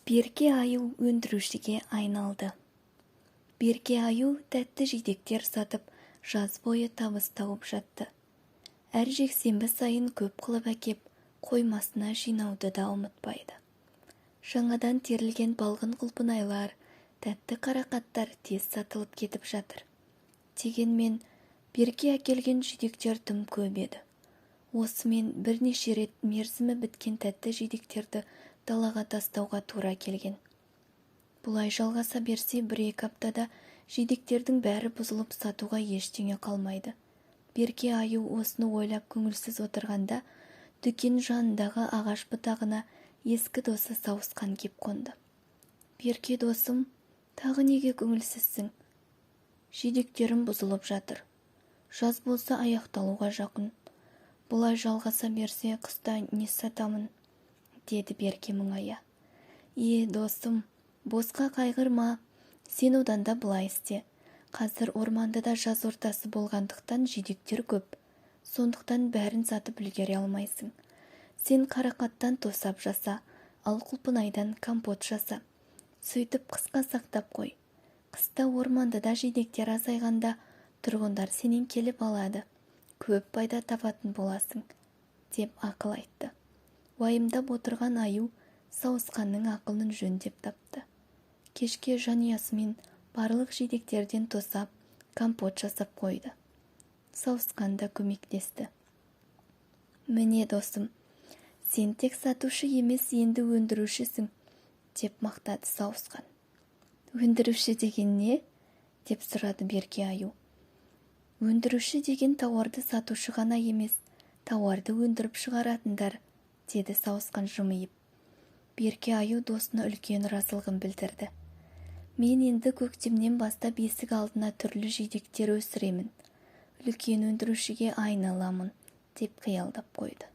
Берке аю өндірушіге айналды. Берке аю тәтті жидектер сатып, жаз бойы табыс тауып жатты. Әр жексенбі сайын көп қылып әкеп, қоймасына жинауды да ұмытпайды. Жаңадан терілген балғын құлпынайлар, тәтті қарақаттар тез сатылып кетіп жатыр. Дегенмен, берке әкелген жидектер тым көп еді. Осымен бірнеше рет мерзімі біткен тәтті жидектерді далаға тастауға тура келген. Бұлай жалғаса берсе, бір-екі аптада жидектердің бәрі бұзылып сатуға ештеңе қалмайды. Берке аю осыны ойлап көңілсіз отырғанда, дүкен жанындағы ағаш бұтағына ескі досы Сауысқан кеп қонды. Берке досым, тағы неге көңілсізсің? Жидектерім бұзылып жатыр. Жаз болса аяқталуға жақын. Бұлай жалғаса берсе, қыста не сатамын? Деді Берке мұңая. Досым, босқа қайғырма, сен одан да былай істе. Қазір орманда да жаз ортасы болғандықтан жидектер көп. Сондықтан бәрін сатып үлгере алмайсың. Сен қарақаттан тосап жаса, ал құлпынайдан компот жаса. Сөйтіп қысқа сақтап қой. Қыста орманда да жидектер азайғанда тұрғындар сенен келіп алады. Көп пайда табатын боласың, деп ақыл айтты. Уайымдап отырған аю Сауысқанның ақылын жөндеп тапты. Кешке жанұясымен барлық жидектерден тосап, компот жасап қойды. Сауысқан да көмектесті. Міне досым, сен тек сатушы емес, енді өндірушісің, деп мақтады Сауысқан. Өндіруші деген не? Деп сұрады Берке аю. Өндіруші деген тауарды сатушы ғана емес, тауарды өндіріп шығаратындар, деді Сауысқан жымиып. Берке аю досына үлкен разылығын білдірді. Мен енді көктемнен бастап есік алдына түрлі жидектер өсіремін. Үлкен өндірушіге айналамын, деп қиялдап қойды.